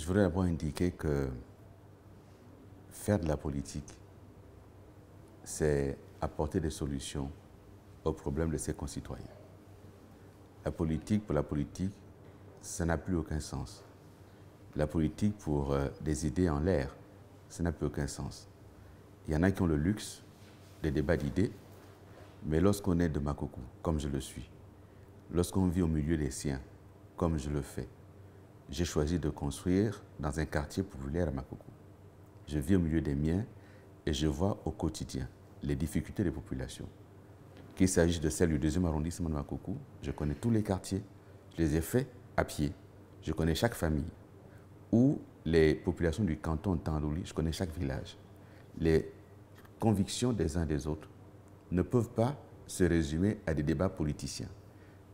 voudrais d'abord indiquer que faire de la politique, c'est apporter des solutions aux problèmes de ses concitoyens. La politique, pour la politique, ça n'a plus aucun sens. La politique pour des idées en l'air, ça n'a plus aucun sens. Il y en a qui ont le luxe des débats d'idées, mais lorsqu'on est de Makoko, comme je le suis, lorsqu'on vit au milieu des siens, comme je le fais, j'ai choisi de construire dans un quartier populaire à Makoko. Je vis au milieu des miens et je vois au quotidien les difficultés des populations. Qu'il s'agisse de celles du 2e arrondissement de Makoko, je connais tous les quartiers, je les ai faits à pied, je connais chaque famille. Ou les populations du canton de Tandouli, je connais chaque village. Les convictions des uns des autres ne peuvent pas se résumer à des débats politiciens.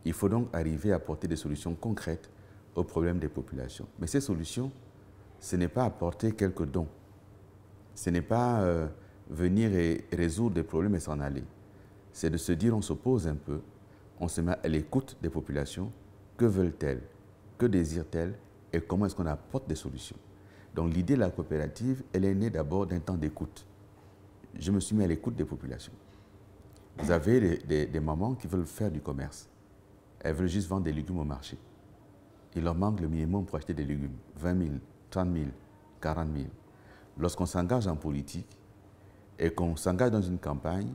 Il faut donc arriver à apporter des solutions concrètes aux problèmes des populations. Mais ces solutions, ce n'est pas apporter quelques dons. Ce n'est pas venir et résoudre des problèmes et s'en aller. C'est de se dire, on se pose un peu, on se met à l'écoute des populations. Que veulent-elles? Que désirent-elles? Et comment est-ce qu'on apporte des solutions? Donc l'idée de la coopérative, elle est née d'abord d'un temps d'écoute. Je me suis mis à l'écoute des populations. Vous avez des mamans qui veulent faire du commerce. Elles veulent juste vendre des légumes au marché. Il leur manque le minimum pour acheter des légumes. 20 000, 30 000, 40 000. Lorsqu'on s'engage en politique et qu'on s'engage dans une campagne,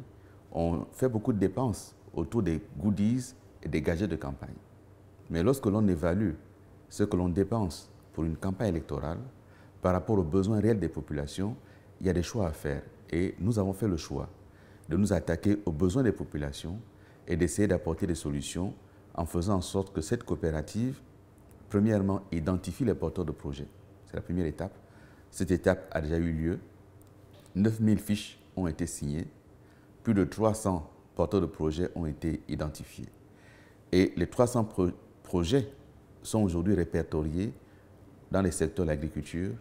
on fait beaucoup de dépenses autour des goodies et des gadgets de campagne. Mais lorsque l'on évalue ce que l'on dépense pour une campagne électorale par rapport aux besoins réels des populations, il y a des choix à faire. Et nous avons fait le choix de nous attaquer aux besoins des populations et d'essayer d'apporter des solutions en faisant en sorte que cette coopérative, premièrement, identifie les porteurs de projets. C'est la première étape. Cette étape a déjà eu lieu. 9000 fiches ont été signées. Plus de 300 porteurs de projets ont été identifiés. Et les 300 projets sont aujourd'hui répertoriés dans les secteurs de l'agriculture,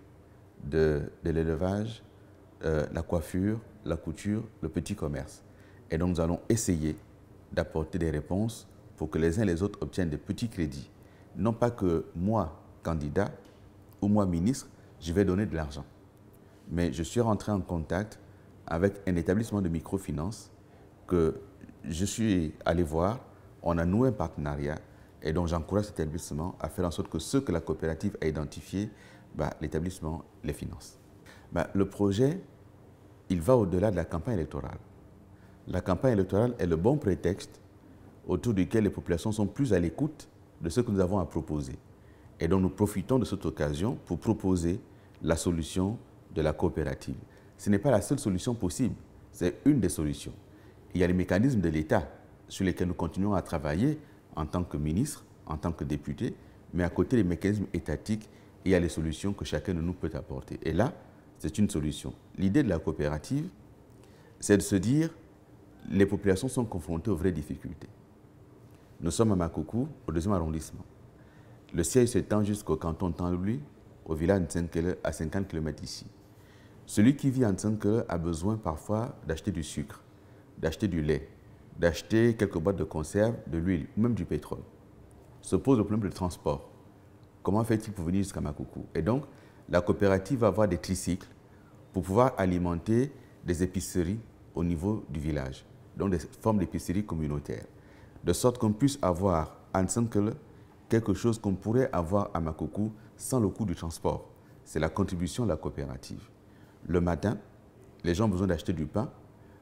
de l'élevage, la coiffure, la couture, le petit commerce. Et donc nous allons essayer d'apporter des réponses pour que les uns et les autres obtiennent des petits crédits. Non pas que moi, candidat, ou moi, ministre, je vais donner de l'argent. Mais je suis rentré en contact avec un établissement de microfinance que je suis allé voir. On a noué un partenariat et donc j'encourage cet établissement à faire en sorte que ceux que la coopérative a identifiés, l'établissement les finance. Le projet, il va au-delà de la campagne électorale. La campagne électorale est le bon prétexte autour duquel les populations sont plus à l'écoute de ce que nous avons à proposer. Et donc nous profitons de cette occasion pour proposer la solution de la coopérative. Ce n'est pas la seule solution possible, c'est une des solutions. Il y a les mécanismes de l'État sur lesquels nous continuons à travailler en tant que ministre, en tant que député, mais à côté des mécanismes étatiques, il y a les solutions que chacun de nous peut apporter. Et là, c'est une solution. L'idée de la coopérative, c'est de se dire, les populations sont confrontées aux vraies difficultés. Nous sommes à Makoko, au 2e arrondissement. Le siège s'étend jusqu'au canton de Tandouli, au village de Ntsenkele, à 50 km d'ici. Celui qui vit à Ntsenkele a besoin parfois d'acheter du sucre, d'acheter du lait, d'acheter quelques boîtes de conserve, de l'huile, ou même du pétrole. Se pose le problème de transport. Comment fait-il pour venir jusqu'à Makoko? Et donc, la coopérative va avoir des tricycles pour pouvoir alimenter des épiceries au niveau du village, donc des formes d'épicerie communautaires, de sorte qu'on puisse avoir à Ntsenkele quelque chose qu'on pourrait avoir à Makoko sans le coût du transport. C'est la contribution de la coopérative. Le matin, les gens ont besoin d'acheter du pain.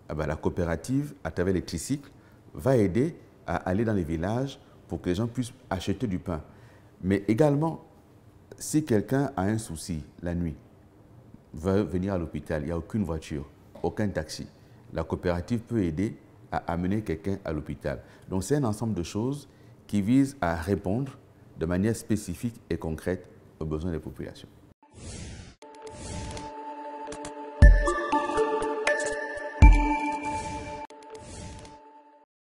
La coopérative, à travers les tricycles, va aider à aller dans les villages pour que les gens puissent acheter du pain. Mais également, si quelqu'un a un souci la nuit, veut venir à l'hôpital, il n'y a aucune voiture, aucun taxi, la coopérative peut aider à amener quelqu'un à l'hôpital. Donc c'est un ensemble de choses qui visent à répondre de manière spécifique et concrète aux besoins des populations.